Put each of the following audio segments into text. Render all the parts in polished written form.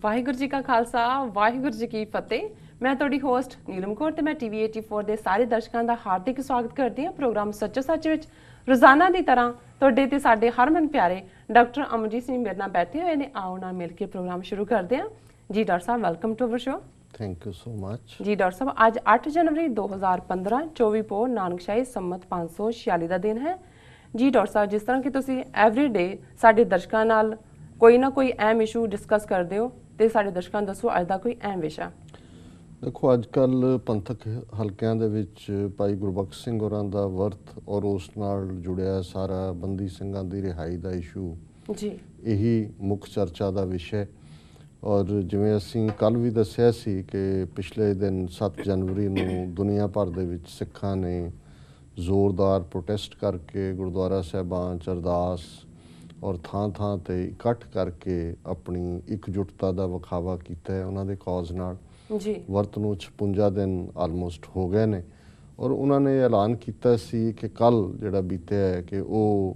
ਵਾਹਿਗੁਰੂ ਜੀ ਕਾ ਖਾਲਸਾ ਵਾਹਿਗੁਰੂ ਜੀ ਕੀ ਫਤਿਹ। ਮੈਂ ਤੁਹਾਡੀ ਹੋਸਟ ਨੀਲਮ ਕੌਰ ਤੇ ਮੈਂ ਟੀਵੀ 84 ਦੇ ਸਾਰੇ ਦਰਸ਼ਕਾਂ ਦਾ ਹਾਰਦਿਕ ਸਵਾਗਤ ਕਰਦੀ ਹਾਂ ਪ੍ਰੋਗਰਾਮ ਸੱਚੋ ਸੱਚ ਵਿੱਚ। ਰੋਜ਼ਾਨਾ ਦੀ ਤਰ੍ਹਾਂ ਤੁਹਾਡੇ ਤੇ ਸਾਡੇ ਹਰਮਨ ਪਿਆਰੇ ਡਾਕਟਰ ਅਮਰਜੀਤ ਸਿੰਘ ਮੇਰੇ ਨਾਲ ਬੈਠੇ ਹੋਏ ਨੇ। ਆਓ ਨਾਲ ਮਿਲ ਕੇ ਪ੍ਰੋਗਰਾਮ ਸ਼ੁਰੂ ਕਰਦੇ ਹਾਂ। ਜੀ ਡਾਕਟਰ ਸਾਹਿਬ, welcome to our show. Thank you so much. ਜੀ ਡਾਕਟਰ ਸਾਹਿਬ, ਅੱਜ 8 ਜਨਵਰੀ 2015 24 ਪੋ ਨਾਨਕਸ਼ਾਹੀ ਸੰਮਤ 546 ਦਾ ਦਿਨ ਹੈ। ਜੀ ਡਾਕਟਰ ਸਾਹਿਬ, ਜਿਸ ਤਰ੍ਹਾਂ ਕਿ ਤੁਸੀਂ ਐਵਰੀਡੇ ਸਾਡੇ ਦਰਸ਼ਕਾਂ ਨਾਲ ਕੋਈ ਨਾ ਕੋਈ ਅਹਿਮ ਇਸ਼ੂ ਡਿਸਕਸ ਕਰਦੇ ਹੋ ਤੇ ਸਾਡੇ ਦਰਸ਼ਕਾਂ ਨੂੰ ਦੱਸੋ ਅੱਜ ਦਾ ਕੋਈ ਅਹਿਮ ਵਿਸ਼ਾ। ਦੇਖੋ, ਅੱਜ ਕੱਲ੍ਹ ਪੰਥਕ ਹਲਕਿਆਂ ਦੇ ਵਿੱਚ ਭਾਈ ਗੁਰਬਖਸ਼ ਸਿੰਘ ਹੋਰਾਂ ਦਾ ਵਰਤ ਔਰ ਉਸ ਨਾਲ ਜੁੜਿਆ ਸਾਰਾ ਬੰਦੀ ਸਿੰਘਾਂ ਦੀ ਰਿਹਾਈ ਦਾ ਇਸ਼ੂ ਜੀ ਇਹੀ ਮੁੱਖ ਚਰਚਾ ਦਾ ਵਿਸ਼ਾ। ਔਰ ਜਿਵੇਂ ਅਸੀਂ ਕੱਲ੍ਹ ਵੀ ਦੱਸਿਆ ਸੀ ਕਿ ਪਿਛਲੇ ਦਿਨ 7 ਜਨਵਰੀ ਨੂੰ ਦੁਨੀਆ ਭਰ ਦੇ ਵਿੱਚ ਸਿੱਖਾਂ ਨੇ ਜ਼ੋਰਦਾਰ ਪ੍ਰੋਟੈਸਟ ਕਰਕੇ ਗੁਰਦੁਆਰਾ ਸਾਹਿਬਾਨ 'ਚ ਅਰਦਾਸ ਔਰ ਥਾਂ-ਥਾਂ 'ਤੇ ਇਕੱਠ ਕਰਕੇ ਆਪਣੀ ਇਕਜੁੱਟਤਾ ਦਾ ਵਿਖਾਵਾ ਕੀਤਾ ਹੈ ਉਹਨਾਂ ਦੇ ਕੌਜ਼ ਨਾਲ। ਜੀ ਵਰਤ ਨੂੰ 56 ਦਿਨ ਆਲਮੋਸਟ ਹੋ ਗਏ ਨੇ ਔਰ ਉਹਨਾਂ ਨੇ ਐਲਾਨ ਕੀਤਾ ਸੀ ਕਿ ਕੱਲ੍ਹ ਜਿਹੜਾ ਬੀਤਿਆ ਹੈ ਕਿ ਉਹ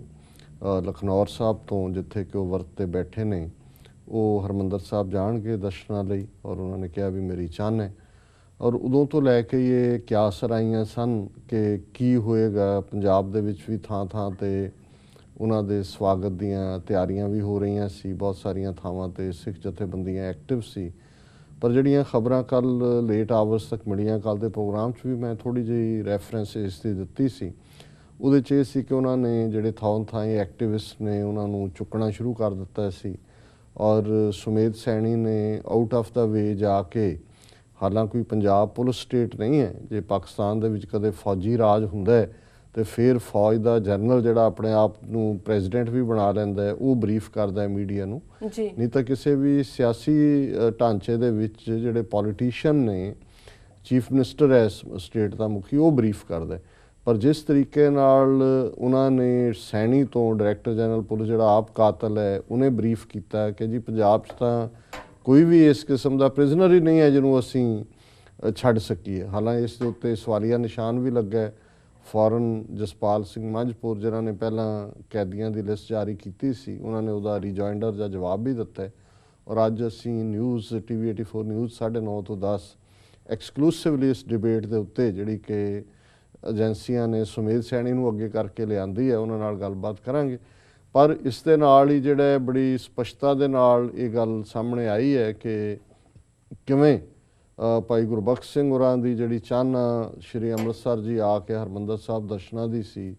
ਲਖਨੌਰ ਸਾਹਿਬ ਤੋਂ ਜਿੱਥੇ ਕਿ ਉਹ ਵਰਤ 'ਤੇ ਬੈਠੇ ਨੇ ਉਹ ਹਰਿਮੰਦਰ ਸਾਹਿਬ ਜਾਣਗੇ ਦਰਸ਼ਨਾਂ ਲਈ। ਔਰ ਉਹਨਾਂ ਨੇ ਕਿਹਾ ਵੀ ਮੇਰੀ ਚਾਹਨ ਹੈ। ਔਰ ਉਦੋਂ ਤੋਂ ਲੈ ਕੇ ਇਹ ਕਿਆਸ ਰਾਈਆਂ ਸਨ ਕਿ ਕੀ ਹੋਏਗਾ। ਪੰਜਾਬ ਦੇ ਵਿੱਚ ਵੀ ਥਾਂ-ਥਾਂ 'ਤੇ ਉਹਨਾਂ ਦੇ ਸਵਾਗਤ ਦੀਆਂ ਤਿਆਰੀਆਂ ਵੀ ਹੋ ਰਹੀਆਂ ਸੀ। ਬਹੁਤ ਸਾਰੀਆਂ ਥਾਵਾਂ 'ਤੇ ਸਿੱਖ ਜਥੇਬੰਦੀਆਂ ਐਕਟਿਵ ਸੀ। ਪਰ ਜਿਹੜੀਆਂ ਖਬਰਾਂ ਕੱਲ੍ਹ ਲੇਟ ਆਵਰਸ ਤੱਕ ਮਿਲੀਆਂ, ਕੱਲ੍ਹ ਦੇ ਪ੍ਰੋਗਰਾਮ 'ਚ ਵੀ ਮੈਂ ਥੋੜ੍ਹੀ ਜਿਹੀ ਰੈਫਰੈਂਸ ਇਸ ਦੀ ਦਿੱਤੀ ਸੀ। ਉਹਦੇ 'ਚ ਇਹ ਸੀ ਕਿ ਉਹਨਾਂ ਨੇ ਜਿਹੜੇ ਥਾਂ ਐਕਟਿਵਿਸਟ ਨੇ ਉਹਨਾਂ ਨੂੰ ਚੁੱਕਣਾ ਸ਼ੁਰੂ ਕਰ ਦਿੱਤਾ ਸੀ। ਔਰ ਸੁਮੇਧ ਸੈਣੀ ਨੇ ਆਊਟ ਆਫ ਦਾ ਵੇ ਜਾ ਕੇ, ਹਾਲਾਂਕਿ ਪੰਜਾਬ ਪੁਲਿਸ ਸਟੇਟ ਨਹੀਂ ਹੈ, ਜੇ ਪਾਕਿਸਤਾਨ ਦੇ ਵਿੱਚ ਕਦੇ ਫੌਜੀ ਰਾਜ ਹੁੰਦਾ ਹੈ ਅਤੇ ਫਿਰ ਫੌਜ ਦਾ ਜਨਰਲ ਜਿਹੜਾ ਆਪਣੇ ਆਪ ਨੂੰ ਪ੍ਰੈਜ਼ੀਡੈਂਟ ਵੀ ਬਣਾ ਲੈਂਦਾ ਹੈ, ਉਹ ਬਰੀਫ ਕਰਦਾ ਹੈ ਮੀਡੀਆ ਨੂੰ। ਨਹੀਂ ਤਾਂ ਕਿਸੇ ਵੀ ਸਿਆਸੀ ਢਾਂਚੇ ਦੇ ਵਿੱਚ ਜਿਹੜੇ ਪੋਲੀਟੀਸ਼ੀਅਨ ਨੇ, ਚੀਫ ਮਿਨਿਸਟਰ ਹੈ ਸਟੇਟ ਦਾ ਮੁਖੀ, ਉਹ ਬਰੀਫ ਕਰਦਾ। ਪਰ ਜਿਸ ਤਰੀਕੇ ਨਾਲ ਉਹਨਾਂ ਨੇ ਸੈਣੀ ਤੋਂ ਡਾਇਰੈਕਟਰ ਜਨਰਲ ਪੁਲਿਸ ਜਿਹੜਾ ਆਪ ਕਾਤਲ ਹੈ ਉਹਨੇ ਬਰੀਫ ਕੀਤਾ ਕਿ ਜੀ ਪੰਜਾਬ 'ਚ ਤਾਂ ਕੋਈ ਵੀ ਇਸ ਕਿਸਮ ਦਾ ਪ੍ਰਿਜ਼ਨਰ ਹੀ ਨਹੀਂ ਹੈ ਜਿਹਨੂੰ ਅਸੀਂ ਛੱਡ ਸਕੀਏ। ਹਾਲਾਂਕਿ ਇਸ ਦੇ ਉੱਤੇ ਸਵਾਲੀਆ ਨਿਸ਼ਾਨ ਵੀ ਲੱਗਾ। ਫੌਰਨ ਜਸਪਾਲ ਸਿੰਘ ਮੰਝਪੁਰ ਜਿਨ੍ਹਾਂ ਨੇ ਪਹਿਲਾਂ ਕੈਦੀਆਂ ਦੀ ਲਿਸਟ ਜਾਰੀ ਕੀਤੀ ਸੀ, ਉਹਨਾਂ ਨੇ ਉਹਦਾ ਰੀਜੋਇੰਡਰ ਜਾਂ ਜਵਾਬ ਵੀ ਦਿੱਤਾ। ਔਰ ਅੱਜ ਅਸੀਂ ਨਿਊਜ਼ ਟੀਵੀ 84 ਨਿਊਜ਼ 9:30 ਤੋਂ 10 ਐਕਸਕਲੂਸਿਵਲੀ ਇਸ ਡਿਬੇਟ ਦੇ ਉੱਤੇ ਜਿਹੜੀ ਕਿ ਏਜੰਸੀਆਂ ਨੇ ਸੁਮੇਧ ਸੈਣੀ ਨੂੰ ਅੱਗੇ ਕਰਕੇ ਲਿਆਂਦੀ ਹੈ, ਉਹਨਾਂ ਨਾਲ ਗੱਲਬਾਤ ਕਰਾਂਗੇ। ਪਰ ਇਸ ਦੇ ਨਾਲ ਹੀ ਜਿਹੜਾ ਬੜੀ ਸਪਸ਼ਟਤਾ ਦੇ ਨਾਲ ਇਹ ਗੱਲ ਸਾਹਮਣੇ ਆਈ ਹੈ ਕਿ ਕਿਵੇਂ ਭਾਈ ਗੁਰਬਖਸ਼ ਸਿੰਘ ਹੋਰਾਂ ਦੀ ਜਿਹੜੀ ਚਾਹਨਾ ਸ਼੍ਰੀ ਅੰਮ੍ਰਿਤਸਰ ਜੀ ਆ ਕੇ ਹਰਿਮੰਦਰ ਸਾਹਿਬ ਦਰਸ਼ਨਾਂ ਦੀ ਸੀ,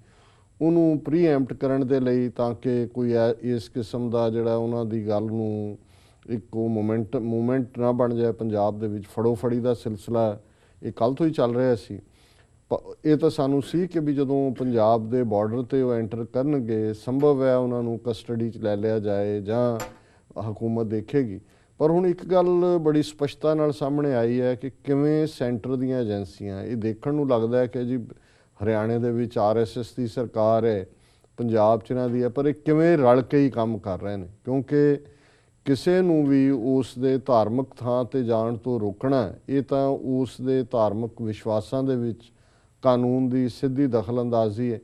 ਉਹਨੂੰ ਪ੍ਰੀਐਂਪਟ ਕਰਨ ਦੇ ਲਈ ਤਾਂ ਕਿ ਕੋਈ ਇਸ ਕਿਸਮ ਦਾ ਜਿਹੜਾ ਉਹਨਾਂ ਦੀ ਗੱਲ ਨੂੰ ਇੱਕ ਉਹ ਮੂਵਮੈਂਟ ਨਾ ਬਣ ਜਾਏ ਪੰਜਾਬ ਦੇ ਵਿੱਚ। ਫੜੋ ਫੜੀ ਦਾ ਸਿਲਸਿਲਾ ਇਹ ਕੱਲ੍ਹ ਤੋਂ ਹੀ ਚੱਲ ਰਿਹਾ ਸੀ। ਇਹ ਤਾਂ ਸਾਨੂੰ ਸੀ ਕਿ ਵੀ ਜਦੋਂ ਪੰਜਾਬ ਦੇ ਬਾਰਡਰ 'ਤੇ ਉਹ ਐਂਟਰ ਕਰਨਗੇ ਸੰਭਵ ਹੈ ਉਹਨਾਂ ਨੂੰ ਕਸਟਡੀ 'ਚ ਲੈ ਲਿਆ ਜਾਏ ਜਾਂ ਹਕੂਮਤ ਦੇਖੇਗੀ। ਪਰ ਹੁਣ ਇੱਕ ਗੱਲ ਬੜੀ ਸਪਸ਼ਟਤਾ ਨਾਲ ਸਾਹਮਣੇ ਆਈ ਹੈ ਕਿ ਕਿਵੇਂ ਸੈਂਟਰ ਦੀਆਂ ਏਜੰਸੀਆਂ, ਇਹ ਦੇਖਣ ਨੂੰ ਲੱਗਦਾ ਹੈ ਕਿ ਜੀ ਹਰਿਆਣੇ ਦੇ ਵਿੱਚ RSS ਦੀ ਸਰਕਾਰ ਹੈ, ਪੰਜਾਬ 'ਚ ਇਹਨਾਂ ਦੀ ਹੈ, ਪਰ ਇਹ ਕਿਵੇਂ ਰਲ ਕੇ ਹੀ ਕੰਮ ਕਰ ਰਹੇ ਨੇ। ਕਿਉਂਕਿ ਕਿਸੇ ਨੂੰ ਵੀ ਉਸ ਦੇ ਧਾਰਮਿਕ ਥਾਂ 'ਤੇ ਜਾਣ ਤੋਂ ਰੋਕਣਾ, ਇਹ ਤਾਂ ਉਸ ਦੇ ਧਾਰਮਿਕ ਵਿਸ਼ਵਾਸਾਂ ਦੇ ਵਿੱਚ ਕਾਨੂੰਨ ਦੀ ਸਿੱਧੀ ਦਖਲ ਅੰਦਾਜ਼ੀ ਹੈ।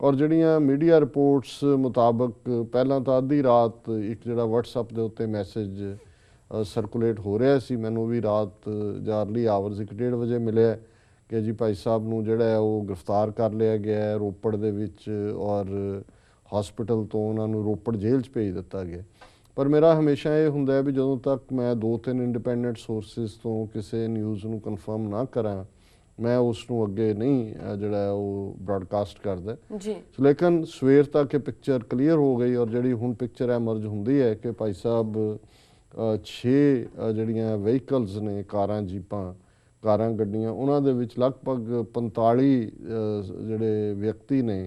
ਔਰ ਜਿਹੜੀਆਂ ਮੀਡੀਆ ਰਿਪੋਰਟਸ ਮੁਤਾਬਕ ਪਹਿਲਾਂ ਤਾਂ ਅੱਧੀ ਰਾਤ ਇੱਕ ਜਿਹੜਾ WhatsApp ਦੇ ਉੱਤੇ ਮੈਸੇਜ ਸਰਕੂਲੇਟ ਹੋ ਰਿਹਾ ਸੀ, ਮੈਨੂੰ ਵੀ ਰਾਤ ਜਾਂ ਅਰਲੀ ਆਵਰਸ 1-1:30 ਵਜੇ ਮਿਲਿਆ ਕਿ ਜੀ ਭਾਈ ਸਾਹਿਬ ਨੂੰ ਜਿਹੜਾ ਹੈ ਉਹ ਗ੍ਰਿਫਤਾਰ ਕਰ ਲਿਆ ਗਿਆ ਹੈ ਰੋਪੜ ਦੇ ਵਿੱਚ ਔਰ ਹਸਪੀਟਲ ਤੋਂ ਉਹਨਾਂ ਨੂੰ ਰੋਪੜ ਜੇਲ੍ਹ 'ਚ ਭੇਜ ਦਿੱਤਾ ਗਿਆ। ਪਰ ਮੇਰਾ ਹਮੇਸ਼ਾ ਇਹ ਹੁੰਦਾ ਹੈ ਵੀ ਜਦੋਂ ਤੱਕ ਮੈਂ 2-3 ਇੰਡੀਪੈਂਡੈਂਟ ਸੋਰਸਿਸ ਤੋਂ ਕਿਸੇ ਨਿਊਜ਼ ਨੂੰ ਕਨਫਰਮ ਨਾ ਕਰਾਂ, ਮੈਂ ਉਸ ਨੂੰ ਅੱਗੇ ਨਹੀਂ ਜਿਹੜਾ ਉਹ ਬ੍ਰਾਡਕਾਸਟ ਕਰਦਾ ਜੀ। ਲੇਕਿਨ ਸਵੇਰ ਤੱਕ ਇਹ ਪਿਕਚਰ ਕਲੀਅਰ ਹੋ ਗਈ ਔਰ ਜਿਹੜੀ ਹੁਣ ਪਿਕਚਰ ਐਮਰਜ ਹੁੰਦੀ ਹੈ ਕਿ ਭਾਈ ਸਾਹਿਬ 6 ਜਿਹੜੀਆਂ ਵਹੀਕਲਸ ਨੇ, ਕਾਰਾਂ, ਜੀਪਾਂ, ਕਾਰਾਂ, ਗੱਡੀਆਂ, ਉਹਨਾਂ ਦੇ ਵਿੱਚ ਲਗਭਗ 45 ਜਿਹੜੇ ਵਿਅਕਤੀ ਨੇ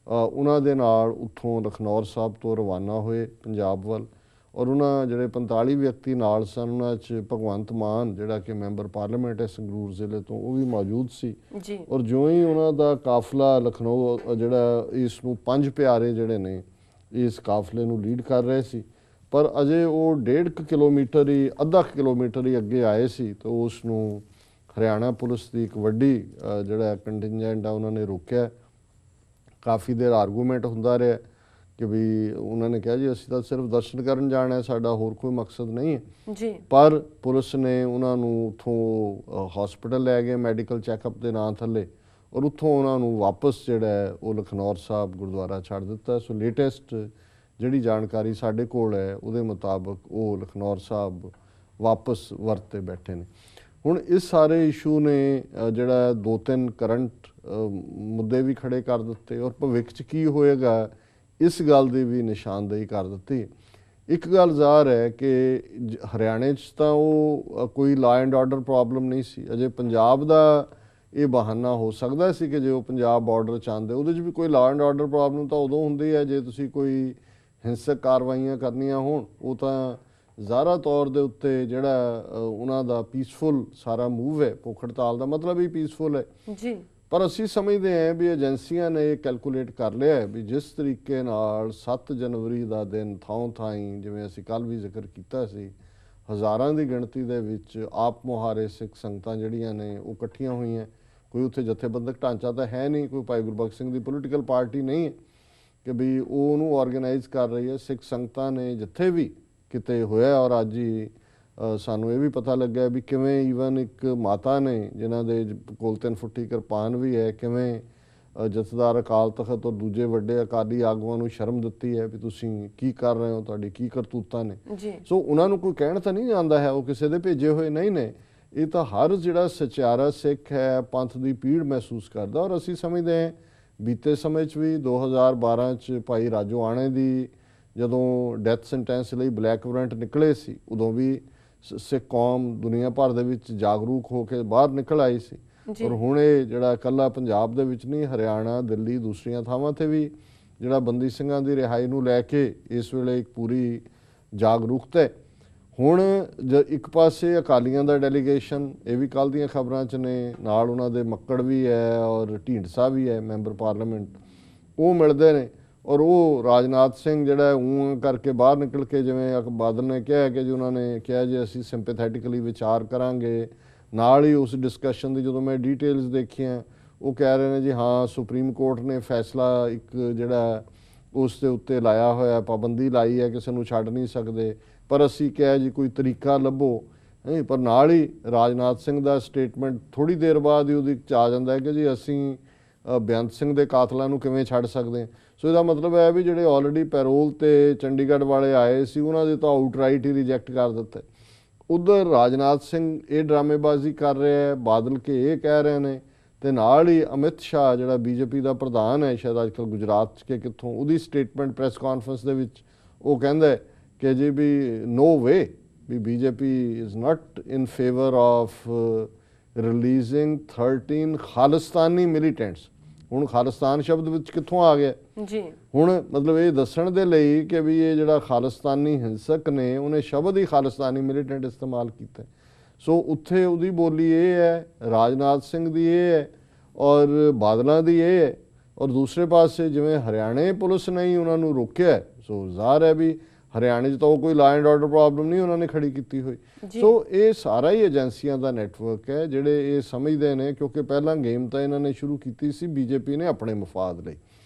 ਉਹਨਾਂ ਦੇ ਨਾਲ ਉੱਥੋਂ ਲਖਨੌਰ ਸਾਹਿਬ ਤੋਂ ਰਵਾਨਾ ਹੋਏ ਪੰਜਾਬ ਵੱਲ। ਔਰ ਉਹਨਾਂ ਜਿਹੜੇ 45 ਵਿਅਕਤੀ ਨਾਲ ਸਨ, ਉਹਨਾਂ 'ਚ ਭਗਵੰਤ ਮਾਨ ਜਿਹੜਾ ਕਿ ਮੈਂਬਰ ਪਾਰਲੀਮੈਂਟ ਹੈ ਸੰਗਰੂਰ ਜ਼ਿਲ੍ਹੇ ਤੋਂ, ਉਹ ਵੀ ਮੌਜੂਦ ਸੀ। ਔਰ ਜਿਉਂ ਹੀ ਉਹਨਾਂ ਦਾ ਕਾਫਲਾ ਲਖਨਊ ਜਿਹੜਾ ਇਸ ਨੂੰ 5 ਪਿਆਰੇ ਜਿਹੜੇ ਨੇ ਇਸ ਕਾਫਲੇ ਨੂੰ ਲੀਡ ਕਰ ਰਹੇ ਸੀ, ਪਰ ਅਜੇ ਉਹ 1.5 ਕਿਲੋਮੀਟਰ ਹੀ, ਅੱਧਾ ਕਿਲੋਮੀਟਰ ਹੀ ਅੱਗੇ ਆਏ ਸੀ ਤਾਂ ਉਸ ਨੂੰ ਹਰਿਆਣਾ ਪੁਲਿਸ ਦੀ ਇੱਕ ਵੱਡੀ ਜਿਹੜਾ ਕੰਟਿੰਜੈਂਟ ਆ ਉਹਨਾਂ ਨੇ ਰੋਕਿਆ। ਕਾਫੀ ਦੇਰ ਆਰਗੂਮੈਂਟ ਹੁੰਦਾ ਰਿਹਾ ਕਿ ਵੀ ਉਹਨਾਂ ਨੇ ਕਿਹਾ ਜੀ ਅਸੀਂ ਤਾਂ ਸਿਰਫ ਦਰਸ਼ਨ ਕਰਨ ਜਾਣਾ ਹੈ, ਸਾਡਾ ਹੋਰ ਕੋਈ ਮਕਸਦ ਨਹੀਂ ਹੈ ਜੀ। ਪਰ ਪੁਲਿਸ ਨੇ ਉਹਨਾਂ ਨੂੰ ਉੱਥੋਂ ਹਸਪੀਟਲ ਲੈ ਗਏ ਮੈਡੀਕਲ ਚੈੱਕਅਪ ਦੇ ਨਾਂ ਥੱਲੇ, ਔਰ ਉੱਥੋਂ ਉਹਨਾਂ ਨੂੰ ਵਾਪਸ ਜਿਹੜਾ ਹੈ ਉਹ ਲਖਨੌਰ ਸਾਹਿਬ ਗੁਰਦੁਆਰਾ ਛੱਡ ਦਿੱਤਾ। ਸੋ ਲੇਟੈਸਟ ਜਿਹੜੀ ਜਾਣਕਾਰੀ ਸਾਡੇ ਕੋਲ ਹੈ ਉਹਦੇ ਮੁਤਾਬਕ ਉਹ ਲਖਨੌਰ ਸਾਹਿਬ ਵਾਪਸ ਵਰਤ 'ਤੇ ਬੈਠੇ ਨੇ। ਹੁਣ ਇਸ ਸਾਰੇ ਇਸ਼ੂ ਨੇ ਜਿਹੜਾ 2-3 ਕਰੰਟ ਮੁੱਦੇ ਵੀ ਖੜੇ ਕਰ ਦਿੱਤੇ, ਔਰ ਭਵਿੱਖ 'ਚ ਕੀ ਹੋਏਗਾ ਇਸ ਗੱਲ ਦੀ ਵੀ ਨਿਸ਼ਾਨਦੇਹੀ ਕਰ ਦਿੱਤੀ। ਇੱਕ ਗੱਲ ਜ਼ਾਹਰ ਹੈ ਕਿ ਹਰਿਆਣੇ 'ਚ ਤਾਂ ਉਹ ਕੋਈ ਲਾ ਐਂਡ ਆਰਡਰ ਪ੍ਰੋਬਲਮ ਨਹੀਂ ਸੀ, ਅਜੇ ਪੰਜਾਬ ਦਾ ਇਹ ਬਹਾਨਾ ਹੋ ਸਕਦਾ ਸੀ ਕਿ ਜੇ ਉਹ ਪੰਜਾਬ ਬਾਰਡਰ ਚਾਹੁੰਦੇ, ਉਹਦੇ 'ਚ ਵੀ ਕੋਈ ਲਾ ਐਂਡ ਆਰਡਰ ਪ੍ਰੋਬਲਮ ਤਾਂ ਉਦੋਂ ਹੁੰਦੀ ਹੈ ਜੇ ਤੁਸੀਂ ਕੋਈ ਹਿੰਸਕ ਕਾਰਵਾਈਆਂ ਕਰਨੀਆਂ ਹੋਣ। ਉਹ ਤਾਂ ਜ਼ਾਹਰਾ ਤੌਰ ਦੇ ਉੱਤੇ ਜਿਹੜਾ ਉਹਨਾਂ ਦਾ ਪੀਸਫੁਲ ਸਾਰਾ ਮੂਵ ਹੈ, ਭੁੱਖ ਹੜਤਾਲ ਦਾ ਮਤਲਬ ਹੀ ਪੀਸਫੁਲ ਹੈ ਜੀ। ਪਰ ਅਸੀਂ ਸਮਝਦੇ ਹਾਂ ਵੀ ਏਜੰਸੀਆਂ ਨੇ ਇਹ ਕੈਲਕੂਲੇਟ ਕਰ ਲਿਆ ਹੈ ਵੀ ਜਿਸ ਤਰੀਕੇ ਨਾਲ 7 ਜਨਵਰੀ ਦਾ ਦਿਨ ਥਾਂ ਥਾਈਂ, ਜਿਵੇਂ ਅਸੀਂ ਕੱਲ੍ਹ ਵੀ ਜ਼ਿਕਰ ਕੀਤਾ ਸੀ, ਹਜ਼ਾਰਾਂ ਦੀ ਗਿਣਤੀ ਦੇ ਵਿੱਚ ਆਪ ਮੁਹਾਰੇ ਸਿੱਖ ਸੰਗਤਾਂ ਜਿਹੜੀਆਂ ਨੇ ਉਹ ਇਕੱਠੀਆਂ ਹੋਈਆਂ। ਕੋਈ ਉੱਥੇ ਜਥੇਬੰਦਕ ਢਾਂਚਾ ਤਾਂ ਹੈ ਨਹੀਂ, ਕੋਈ ਭਾਈ ਗੁਰਬਖਸ਼ ਸਿੰਘ ਦੀ ਪੋਲੀਟੀਕਲ ਪਾਰਟੀ ਨਹੀਂ ਹੈ ਕਿ ਵੀ ਉਹ ਉਹਨੂੰ ਆਰਗੇਨਾਈਜ਼ ਕਰ ਰਹੀ ਹੈ। ਸਿੱਖ ਸੰਗਤਾਂ ਨੇ ਜਿੱਥੇ ਵੀ ਕਿਤੇ ਹੋਇਆ, ਔਰ ਅੱਜ ਹੀ ਸਾਨੂੰ ਇਹ ਵੀ ਪਤਾ ਲੱਗਿਆ ਵੀ ਕਿਵੇਂ ਈਵਨ ਇੱਕ ਮਾਤਾ ਨੇ ਜਿਨ੍ਹਾਂ ਦੇ ਕੋਲ 3 ਫੁੱਟੀ ਕਿਰਪਾਨ ਵੀ ਹੈ, ਕਿਵੇਂ ਜਥੇਦਾਰ ਅਕਾਲ ਤਖਤ ਔਰ ਦੂਜੇ ਵੱਡੇ ਅਕਾਲੀ ਆਗੂਆਂ ਨੂੰ ਸ਼ਰਮ ਦਿੱਤੀ ਹੈ ਵੀ ਤੁਸੀਂ ਕੀ ਕਰ ਰਹੇ ਹੋ, ਤੁਹਾਡੀ ਕੀ ਕਰਤੂਤਾਂ ਨੇ। ਸੋ ਉਹਨਾਂ ਨੂੰ ਕੋਈ ਕਹਿਣ ਤਾਂ ਨਹੀਂ ਜਾਂਦਾ ਹੈ ਉਹ ਕਿਸੇ ਦੇ ਭੇਜੇ ਹੋਏ ਨਹੀਂ ਨੇ, ਇਹ ਤਾਂ ਹਰ ਜਿਹੜਾ ਸਚਿਆਰਾ ਸਿੱਖ ਹੈ ਪੰਥ ਦੀ ਪੀੜ ਮਹਿਸੂਸ ਕਰਦਾ। ਔਰ ਅਸੀਂ ਸਮਝਦੇ ਹਾਂ ਬੀਤੇ ਸਮੇਂ 'ਚ ਵੀ 2012 'ਚ ਭਾਈ ਰਾਜੋ ਆਣੇ ਦੀ ਜਦੋਂ ਡੈਥ ਸੈਂਟੈਂਸ ਲਈ ਬਲੈਕ ਵਾਰੰਟ ਨਿਕਲੇ ਸੀ, ਉਦੋਂ ਵੀ ਸਿੱਖ ਕੌਮ ਦੁਨੀਆ ਭਰ ਦੇ ਵਿੱਚ ਜਾਗਰੂਕ ਹੋ ਕੇ ਬਾਹਰ ਨਿਕਲ ਆਈ ਸੀ। ਔਰ ਹੁਣ ਇਹ ਜਿਹੜਾ ਇਕੱਲਾ ਪੰਜਾਬ ਦੇ ਵਿੱਚ ਨਹੀਂ, ਹਰਿਆਣਾ, ਦਿੱਲੀ, ਦੂਸਰੀਆਂ ਥਾਵਾਂ 'ਤੇ ਵੀ ਜਿਹੜਾ ਬੰਦੀ ਸਿੰਘਾਂ ਦੀ ਰਿਹਾਈ ਨੂੰ ਲੈ ਕੇ ਇਸ ਵੇਲੇ ਇੱਕ ਪੂਰੀ ਜਾਗਰੂਕਤਾ ਹੈ। ਹੁਣ ਇੱਕ ਪਾਸੇ ਅਕਾਲੀਆਂ ਦਾ ਡੈਲੀਗੇਸ਼ਨ, ਇਹ ਵੀ ਕੱਲ੍ਹ ਦੀਆਂ ਖਬਰਾਂ 'ਚ ਨੇ, ਨਾਲ ਉਹਨਾਂ ਦੇ ਮੱਕੜ ਵੀ ਹੈ ਔਰ ਢੀਂਡਸਾ ਵੀ ਹੈ ਮੈਂਬਰ ਪਾਰਲੀਮੈਂਟ, ਉਹ ਮਿਲਦੇ ਨੇ। ਔਰ ਉਹ ਰਾਜਨਾਥ ਸਿੰਘ ਜਿਹੜਾ ਊਂ ਕਰਕੇ ਬਾਹਰ ਨਿਕਲ ਕੇ, ਜਿਵੇਂ ਬਾਦਲ ਨੇ ਕਿਹਾ ਕਿ ਜੀ ਉਹਨਾਂ ਨੇ ਕਿਹਾ ਜੀ ਅਸੀਂ ਸਿੰਪੈਥੈਟਿਕਲੀ ਵਿਚਾਰ ਕਰਾਂਗੇ। ਨਾਲ ਹੀ ਉਸ ਡਿਸਕਸ਼ਨ ਦੀ ਜਦੋਂ ਮੈਂ ਡੀਟੇਲਸ ਦੇਖੀਆਂ, ਉਹ ਕਹਿ ਰਹੇ ਨੇ ਜੀ ਹਾਂ ਸੁਪਰੀਮ ਕੋਰਟ ਨੇ ਫੈਸਲਾ ਇੱਕ ਜਿਹੜਾ ਉਸ ਦੇ ਉੱਤੇ ਲਾਇਆ ਹੋਇਆ, ਪਾਬੰਦੀ ਲਾਈ ਹੈ, ਕਿਸੇ ਨੂੰ ਛੱਡ ਨਹੀਂ ਸਕਦੇ, ਪਰ ਅਸੀਂ ਕਿਹਾ ਜੀ ਕੋਈ ਤਰੀਕਾ ਲੱਭੋ। ਪਰ ਨਾਲ ਹੀ ਰਾਜਨਾਥ ਸਿੰਘ ਦਾ ਸਟੇਟਮੈਂਟ ਥੋੜ੍ਹੀ ਦੇਰ ਬਾਅਦ ਹੀ ਉਹਦੇ 'ਚ ਆ ਜਾਂਦਾ ਹੈ ਕਿ ਜੀ ਅਸੀਂ ਬੇਅੰਤ ਸਿੰਘ ਦੇ ਕਾਤਲਾਂ ਨੂੰ ਕਿਵੇਂ ਛੱਡ ਸਕਦੇ ਹਾਂ। ਸੋ ਇਹਦਾ ਮਤਲਬ ਹੈ ਵੀ ਜਿਹੜੇ ਆਲਰੇਡੀ ਪੈਰੋਲ 'ਤੇ ਚੰਡੀਗੜ੍ਹ ਵਾਲੇ ਆਏ ਸੀ ਉਹਨਾਂ ਦੇ ਤਾਂ ਆਊਟਰਾਈਟ ਹੀ ਰਿਜੈਕਟ ਕਰ ਦਿੱਤੇ। ਉੱਧਰ ਰਾਜਨਾਥ ਸਿੰਘ ਇਹ ਡਰਾਮੇਬਾਜ਼ੀ ਕਰ ਰਿਹਾ ਹੈ, ਬਾਦਲ ਕੇ ਇਹ ਕਹਿ ਰਹੇ ਨੇ, ਤੇ ਨਾਲ ਹੀ ਅਮਿਤ ਸ਼ਾਹ ਜਿਹੜਾ ਬੀਜੇਪੀ ਦਾ ਪ੍ਰਧਾਨ ਹੈ ਸ਼ਾਇਦ ਅੱਜ ਕੱਲ੍ਹ ਗੁਜਰਾਤ 'ਚ ਕਿ ਕਿੱਥੋਂ, ਉਹਦੀ ਸਟੇਟਮੈਂਟ ਪ੍ਰੈਸ ਕਾਨਫਰੰਸ ਦੇ ਵਿੱਚ ਉਹ ਕਹਿੰਦਾ ਕਿ ਜੀ we no way we BJP is not in favour of releasing 13 Khalistani militants. ਹੁਣ ਖਾਲਿਸਤਾਨ ਸ਼ਬਦ ਵਿੱਚ ਕਿੱਥੋਂ ਆ ਗਿਆ ਜੀ? ਹੁਣ ਮਤਲਬ ਇਹ ਦੱਸਣ ਦੇ ਲਈ ਕਿ ਵੀ ਇਹ ਜਿਹੜਾ ਖਾਲਿਸਤਾਨੀ ਹਿੰਸਕ ਨੇ ਉਹਨੇ ਸ਼ਬਦ ਹੀ ਖਾਲਿਸਤਾਨੀ ਮਿਲੀਟੈਂਟ ਇਸਤੇਮਾਲ ਕੀਤਾ। ਸੋ ਉੱਥੇ ਉਹਦੀ ਬੋਲੀ ਇਹ ਹੈ, ਰਾਜਨਾਥ ਸਿੰਘ ਦੀ ਇਹ ਹੈ ਔਰ ਬਾਦਲਾਂ ਦੀ ਇਹ ਹੈ। ਔਰ ਦੂਸਰੇ ਪਾਸੇ ਜਿਵੇਂ ਹਰਿਆਣੇ ਪੁਲਿਸ ਨੇ ਹੀ ਉਹਨਾਂ ਨੂੰ ਰੋਕਿਆ, ਸੋ ਜ਼ਾਹਰ ਹੈ ਵੀ ਹਰਿਆਣੇ 'ਚ ਤਾਂ ਉਹ ਕੋਈ ਲਾ ਐਂਡ ਆਰਡਰ ਪ੍ਰੋਬਲਮ ਨਹੀਂ ਉਹਨਾਂ ਨੇ ਖੜੀ ਕੀਤੀ ਹੋਈ। ਸੋ ਇਹ ਸਾਰਾ ਹੀ ਏਜੰਸੀਆਂ ਦਾ ਨੈਟਵਰਕ ਹੈ ਜਿਹੜੇ ਇਹ ਸਮਝਦੇ ਨੇ, ਕਿਉਂਕਿ ਪਹਿਲਾਂ ਗੇਮ ਤਾਂ ਇਹਨਾਂ ਨੇ ਸ਼ੁਰੂ ਕੀਤੀ ਸੀ ਬੀਜੇਪੀ ਨੇ ਆਪਣੇ ਮਫਾਦ ਲਈ।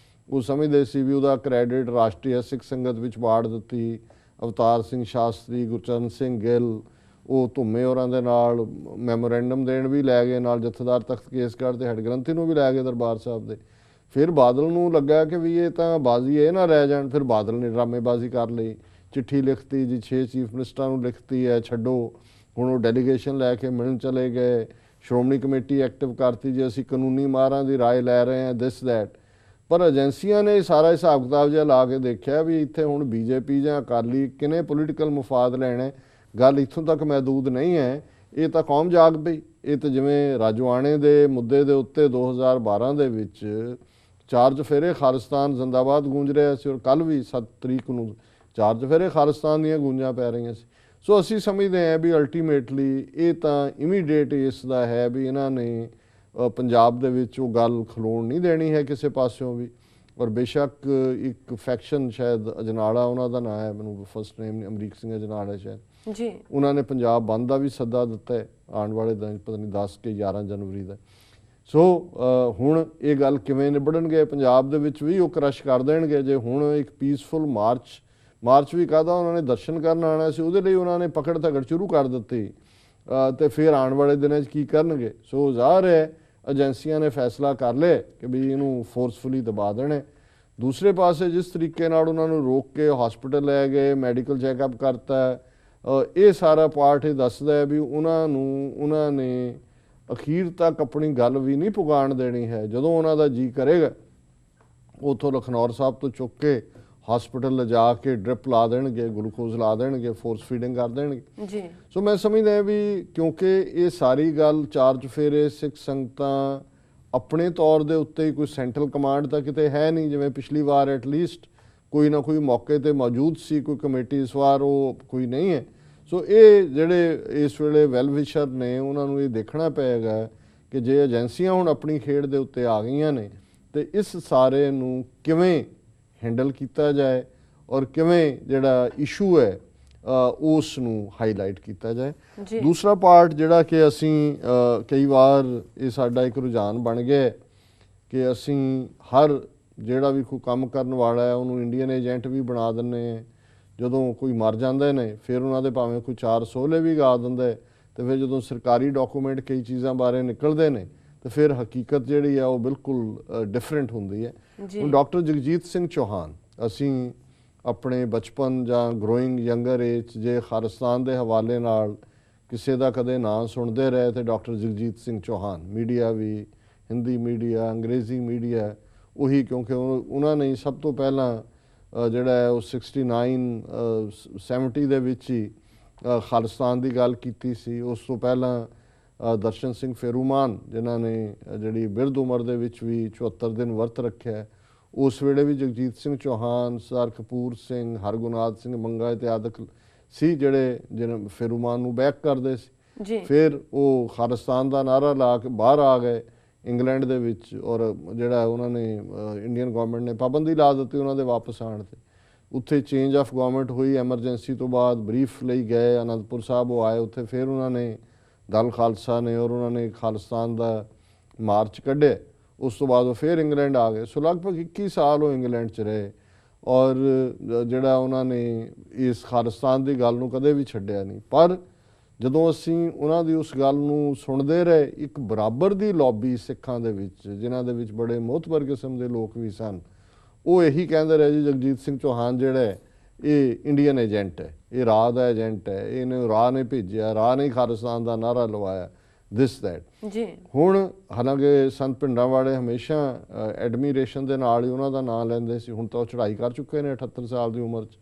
ਉਹ ਸਮਝਦੇ ਸੀ ਵੀ ਉਹਦਾ ਕ੍ਰੈਡਿਟ ਰਾਸ਼ਟਰੀ ਸਿੱਖ ਸੰਗਤ ਵਿੱਚ ਵਾੜ ਦਿੱਤੀ। ਅਵਤਾਰ ਸਿੰਘ ਸ਼ਾਸਤਰੀ, ਗੁਰਚਰਨ ਸਿੰਘ ਗਿੱਲ, ਉਹ ਧੁੰਮੇ ਹੋਰਾਂ ਦੇ ਨਾਲ ਮੈਮੋਰੈਂਡਮ ਦੇਣ ਵੀ ਲੈ ਗਏ, ਨਾਲ ਜਥੇਦਾਰ ਤਖਤ ਕੇਸਗੜ੍ਹ ਦੇ ਹੈਡ ਗ੍ਰੰਥੀ ਨੂੰ ਵੀ ਲੈ ਗਏ ਦਰਬਾਰ ਸਾਹਿਬ ਦੇ। ਫਿਰ ਬਾਦਲ ਨੂੰ ਲੱਗਾ ਕਿ ਵੀ ਇਹ ਤਾਂ ਬਾਜ਼ੀ ਇਹ ਨਾ ਰਹਿ ਜਾਣ, ਫਿਰ ਬਾਦਲ ਨੇ ਡਰਾਮੇਬਾਜ਼ੀ ਕਰ ਲਈ, ਚਿੱਠੀ ਲਿਖਤੀ ਜੀ 6 ਚੀਫ ਮਿਨਿਸਟਰਾਂ ਨੂੰ ਲਿਖਤੀ ਹੈ ਛੱਡੋ। ਹੁਣ ਉਹ ਡੈਲੀਗੇਸ਼ਨ ਲੈ ਕੇ ਮਿਲਣ ਚਲੇ ਗਏ, ਸ਼੍ਰੋਮਣੀ ਕਮੇਟੀ ਐਕਟਿਵ ਕਰਤੀ ਜੀ ਅਸੀਂ ਕਾਨੂੰਨੀ ਮਾਹਰਾਂ ਦੀ ਰਾਏ ਲੈ ਰਹੇ ਹਾਂ, ਦਿਸ ਦੈਟ। ਪਰ ਏਜੰਸੀਆਂ ਨੇ ਸਾਰਾ ਹਿਸਾਬ ਕਿਤਾਬ ਜਿਹਾ ਲਾ ਕੇ ਦੇਖਿਆ ਵੀ ਇੱਥੇ ਹੁਣ ਬੀਜੇਪੀ ਜਾਂ ਅਕਾਲੀ ਕਿਨੇ ਪੋਲੀਟੀਕਲ ਮਫਾਦ ਲੈਣਾ, ਗੱਲ ਇੱਥੋਂ ਤੱਕ ਮਹਿਦੂਦ ਨਹੀਂ ਹੈ। ਇਹ ਤਾਂ ਕੌਮ ਜਾਗ ਪਈ। ਇਹ ਤਾਂ ਜਿਵੇਂ ਰਾਜੋਆਣੇ ਦੇ ਮੁੱਦੇ ਦੇ ਉੱਤੇ 2012 ਦੇ ਵਿੱਚ 4 ਚੁਫੇਰੇ ਖਾਲਿਸਤਾਨ ਜ਼ਿੰਦਾਬਾਦ ਗੂੰਜ ਰਿਹਾ ਸੀ, ਔਰ ਕੱਲ੍ਹ ਵੀ 7 ਤਰੀਕ ਨੂੰ 4 ਚੁਫੇਰੇ ਖਾਲਿਸਤਾਨ ਦੀਆਂ ਗੂੰਜਾਂ ਪੈ ਰਹੀਆਂ ਸੀ। ਸੋ ਅਸੀਂ ਸਮਝਦੇ ਹਾਂ ਵੀ ਅਲਟੀਮੇਟਲੀ ਇਹ ਤਾਂ ਇਮੀਡੀਏਟ ਇਸ ਦਾ ਹੈ ਵੀ ਇਹਨਾਂ ਨੇ ਪੰਜਾਬ ਦੇ ਵਿੱਚ ਉਹ ਗੱਲ ਖਲੋਣ ਨਹੀਂ ਦੇਣੀ ਹੈ ਕਿਸੇ ਪਾਸਿਓਂ ਵੀ। ਔਰ ਬੇਸ਼ੱਕ ਇੱਕ ਫੈਕਸ਼ਨ ਸ਼ਾਇਦ ਅਜਨਾਲਾ ਉਹਨਾਂ ਦਾ ਨਾਂ ਹੈ, ਮੈਨੂੰ ਫਸਟ ਨੇਮ ਅਮਰੀਕ ਸਿੰਘ ਅਜਨਾਲਾ ਸ਼ਾਇਦ ਜੀ, ਉਹਨਾਂ ਨੇ ਪੰਜਾਬ ਬੰਦ ਦਾ ਵੀ ਸੱਦਾ ਦਿੱਤਾ ਹੈ ਆਉਣ ਵਾਲੇ ਦਿਨ, ਪਤਾ ਨਹੀਂ 10 ਕਿ 11 ਜਨਵਰੀ ਦਾ। ਸੋ ਹੁਣ ਇਹ ਗੱਲ ਕਿਵੇਂ ਨਿਬੜਨਗੇ, ਪੰਜਾਬ ਦੇ ਵਿੱਚ ਵੀ ਉਹ ਕ੍ਰਸ਼ ਕਰ ਦੇਣਗੇ ਜੇ ਹੁਣ ਇੱਕ ਪੀਸਫੁਲ ਮਾਰਚ ਵੀ ਕਾਹਦਾ ਉਹਨਾਂ ਨੇ ਦਰਸ਼ਨ ਕਰਨ ਆਉਣਾ ਸੀ, ਉਹਦੇ ਲਈ ਉਹਨਾਂ ਨੇ ਪਕੜ ਧਕੜ ਸ਼ੁਰੂ ਕਰ ਦਿੱਤੀ ਤੇ ਫਿਰ ਆਉਣ ਵਾਲੇ ਦਿਨਾਂ 'ਚ ਕੀ ਕਰਨਗੇ। ਸੋ ਜ਼ਾਹਰ ਹੈ ਏਜੰਸੀਆਂ ਨੇ ਫੈਸਲਾ ਕਰ ਲਿਆ ਕਿ ਵੀ ਇਹਨੂੰ ਫੋਰਸਫੁਲੀ ਦਬਾ ਦੇਣਾ। ਦੂਸਰੇ ਪਾਸੇ ਜਿਸ ਤਰੀਕੇ ਨਾਲ ਉਹਨਾਂ ਨੂੰ ਰੋਕ ਕੇ ਹਸਪੀਟਲ ਲੈ ਗਏ, ਮੈਡੀਕਲ ਚੈੱਕਅਪ ਕਰਤਾ, ਇਹ ਸਾਰਾ ਪਾਰਟ ਇਹ ਦੱਸਦਾ ਹੈ ਵੀ ਉਹਨਾਂ ਨੇ ਅਖੀਰ ਤੱਕ ਆਪਣੀ ਗੱਲ ਵੀ ਨਹੀਂ ਪੁਗਾਣ ਦੇਣੀ ਹੈ। ਜਦੋਂ ਉਹਨਾਂ ਦਾ ਜੀ ਕਰੇਗਾ ਉੱਥੋਂ ਲਖਨੌਰ ਸਾਹਿਬ ਤੋਂ ਚੁੱਕ ਕੇ ਹਸਪੀਟਲ ਲਿਜਾ ਕੇ ਡ੍ਰਿਪ ਲਾ ਦੇਣਗੇ, ਗਲੂਕੋਜ਼ ਲਾ ਦੇਣਗੇ, ਫੋਰਸ ਫੀਡਿੰਗ ਕਰ ਦੇਣਗੇ ਜੀ। ਸੋ ਮੈਂ ਸਮਝਦਾ ਵੀ ਕਿਉਂਕਿ ਇਹ ਸਾਰੀ ਗੱਲ ਚਾਰ ਚੁਫੇਰੇ ਸਿੱਖ ਸੰਗਤਾਂ ਆਪਣੇ ਤੌਰ ਦੇ ਉੱਤੇ ਹੀ, ਕੋਈ ਸੈਂਟਰਲ ਕਮਾਂਡ ਤਾਂ ਕਿਤੇ ਹੈ ਨਹੀਂ, ਜਿਵੇਂ ਪਿਛਲੀ ਵਾਰ ਐਟਲੀਸਟ ਕੋਈ ਨਾ ਕੋਈ ਮੌਕੇ ਤੇ ਮੌਜੂਦ ਸੀ ਕੋਈ ਕਮੇਟੀ, ਇਸ ਵਾਰ ਉਹ ਕੋਈ ਨਹੀਂ ਹੈ। ਸੋ ਇਹ ਜਿਹੜੇ ਇਸ ਵੇਲੇ ਵੈਲ ਵਿਸ਼ਰ ਨੇ ਉਹਨਾਂ ਨੂੰ ਇਹ ਦੇਖਣਾ ਪਏਗਾ ਕਿ ਜੇ ਏਜੰਸੀਆਂ ਹੁਣ ਆਪਣੀ ਖੇਡ ਦੇ ਉੱਤੇ ਆ ਗਈਆਂ ਨੇ ਤੇ ਇਸ ਸਾਰੇ ਨੂੰ ਕਿਵੇਂ ਹੈਂਡਲ ਕੀਤਾ ਜਾਏ ਔਰ ਕਿਵੇਂ ਜਿਹੜਾ ਇਸ਼ੂ ਹੈ ਉਸ ਨੂੰ ਹਾਈਲਾਈਟ ਕੀਤਾ ਜਾਏ। ਦੂਸਰਾ ਪਾਰਟ ਜਿਹੜਾ ਕਿ ਅਸੀਂ ਕਈ ਵਾਰ ਇਹ ਸਾਡਾ ਇੱਕ ਰੁਝਾਨ ਬਣ ਗਿਆ ਕਿ ਅਸੀਂ ਹਰ ਜਿਹੜਾ ਵੀ ਕੋਈ ਕੰਮ ਕਰਨ ਵਾਲਾ ਹੈ ਉਹਨੂੰ ਇੰਡੀਅਨ ਏਜੰਟ ਵੀ ਬਣਾ ਦਿੰਦੇ ਹਾਂ। ਜਦੋਂ ਕੋਈ ਮਰ ਜਾਂਦੇ ਨੇ ਫਿਰ ਉਹਨਾਂ ਦੇ ਭਾਵੇਂ ਕੋਈ 4 ਸੋਹਲੇ ਵੀ ਗਾ ਦਿੰਦੇ, ਤੇ ਫਿਰ ਜਦੋਂ ਸਰਕਾਰੀ ਡਾਕੂਮੈਂਟ ਕਈ ਚੀਜ਼ਾਂ ਬਾਰੇ ਨਿਕਲਦੇ ਨੇ ਤੇ ਫਿਰ ਹਕੀਕਤ ਜਿਹੜੀ ਆ ਉਹ ਬਿਲਕੁਲ ਡਿਫਰੈਂਟ ਹੁੰਦੀ ਹੈ। ਹੁਣ ਡਾਕਟਰ ਜਗਜੀਤ ਸਿੰਘ ਚੌਹਾਨ, ਅਸੀਂ ਆਪਣੇ ਬਚਪਨ ਜਾਂ ਗਰੋਇੰਗ ਯੰਗਰ ਏਜ ਜੇ ਖਾਲਿਸਤਾਨ ਦੇ ਹਵਾਲੇ ਨਾਲ ਕਿਸੇ ਦਾ ਕਦੇ ਨਾਂ ਸੁਣਦੇ ਰਹੇ ਤੇ ਡਾਕਟਰ ਜਗਜੀਤ ਸਿੰਘ ਚੌਹਾਨ, ਮੀਡੀਆ ਵੀ ਹਿੰਦੀ ਮੀਡੀਆ, ਅੰਗਰੇਜ਼ੀ ਮੀਡੀਆ ਉਹੀ, ਕਿਉਂਕਿ ਉਹਨਾਂ ਨੇ ਸਭ ਤੋਂ ਪਹਿਲਾਂ ਜਿਹੜਾ ਹੈ ਉਹ 70 ਦੇ ਵਿੱਚ ਹੀ ਖਾਲਿਸਤਾਨ ਦੀ ਗੱਲ ਕੀਤੀ ਸੀ। ਉਸ ਤੋਂ ਪਹਿਲਾਂ ਦਰਸ਼ਨ ਸਿੰਘ ਫੇਰੂਮਾਨ ਜਿਨ੍ਹਾਂ ਨੇ ਜਿਹੜੀ ਬਿਰਧ ਉਮਰ ਦੇ ਵਿੱਚ ਵੀ 74 ਦਿਨ ਵਰਤ ਰੱਖਿਆ, ਉਸ ਵੇਲੇ ਵੀ ਜਗਜੀਤ ਸਿੰਘ ਚੌਹਾਨ, ਸਰਦਾਰ ਕਪੂਰ ਸਿੰਘ, ਹਰਗੁਨਾਥ ਸਿੰਘ ਮੰਗਾ ਇਤਿਆਦਿਕ ਸੀ ਜਿਹੜੇ ਫੇਰੂਮਾਨ ਨੂੰ ਬੈਕ ਕਰਦੇ ਸੀ। ਫਿਰ ਉਹ ਖਾਲਿਸਤਾਨ ਦਾ ਨਾਅਰਾ ਲਾ ਕੇ ਬਾਹਰ ਆ ਗਏ ਇੰਗਲੈਂਡ ਦੇ ਵਿੱਚ, ਔਰ ਜਿਹੜਾ ਉਹਨਾਂ ਨੇ ਇੰਡੀਅਨ ਗਵਰਨਮੈਂਟ ਨੇ ਪਾਬੰਦੀ ਲਾ ਦਿੱਤੀ ਉਹਨਾਂ ਦੇ ਵਾਪਸ ਆਉਣ 'ਤੇ। ਉੱਥੇ ਚੇਂਜ ਆਫ ਗਵਰਨਮੈਂਟ ਹੋਈ ਐਮਰਜੈਂਸੀ ਤੋਂ ਬਾਅਦ, ਬਰੀਫ ਲਈ ਗਏ ਅਨੰਦਪੁਰ ਸਾਹਿਬ, ਉਹ ਆਏ ਉੱਥੇ, ਫਿਰ ਉਹਨਾਂ ਨੇ ਦਲ ਖਾਲਸਾ ਨੇ ਔਰ ਉਹਨਾਂ ਨੇ ਖਾਲਿਸਤਾਨ ਦਾ ਮਾਰਚ ਕੱਢਿਆ। ਉਸ ਤੋਂ ਬਾਅਦ ਉਹ ਫਿਰ ਇੰਗਲੈਂਡ ਆ ਗਏ। ਸੋ ਲਗਭਗ 21 ਸਾਲ ਉਹ ਇੰਗਲੈਂਡ 'ਚ ਰਹੇ ਔਰ ਜਿਹੜਾ ਉਹਨਾਂ ਨੇ ਇਸ ਖਾਲਿਸਤਾਨ ਦੀ ਗੱਲ ਨੂੰ ਕਦੇ ਵੀ ਛੱਡਿਆ ਨਹੀਂ। ਪਰ ਜਦੋਂ ਅਸੀਂ ਉਹਨਾਂ ਦੀ ਉਸ ਗੱਲ ਨੂੰ ਸੁਣਦੇ ਰਹੇ, ਇੱਕ ਬਰਾਬਰ ਦੀ ਲੌਬੀ ਸਿੱਖਾਂ ਦੇ ਵਿੱਚ ਜਿਨ੍ਹਾਂ ਦੇ ਵਿੱਚ ਬੜੇ ਮੋਹਤਬਰ ਕਿਸਮ ਦੇ ਲੋਕ ਵੀ ਸਨ, ਉਹ ਇਹੀ ਕਹਿੰਦੇ ਰਹੇ ਜੀ ਜਗਜੀਤ ਸਿੰਘ ਚੌਹਾਨ ਜਿਹੜਾ ਹੈ ਇਹ ਇੰਡੀਅਨ ਏਜੰਟ ਹੈ, ਇਹ ਰਾਹ ਦਾ ਏਜੰਟ ਹੈ, ਇਹਨੇ ਰਾਹ ਨੇ ਭੇਜਿਆ, ਰਾਹ ਨੇ ਖਾਲਿਸਤਾਨ ਦਾ ਨਾਅਰਾ ਲਵਾਇਆ, ਦਿਸ ਦੈਟ ਜੀ। ਹੁਣ ਹਾਲਾਂਕਿ ਸੰਤ ਭਿੰਡਰਾਂਵਾਲੇ ਹਮੇਸ਼ਾ ਐਡਮੀਰੇਸ਼ਨ ਦੇ ਨਾਲ ਹੀ ਉਹਨਾਂ ਦਾ ਨਾਂ ਲੈਂਦੇ ਸੀ। ਹੁਣ ਤਾਂ ਉਹ ਚੜ੍ਹਾਈ ਕਰ ਚੁੱਕੇ ਨੇ 78 ਸਾਲ ਦੀ ਉਮਰ 'ਚ।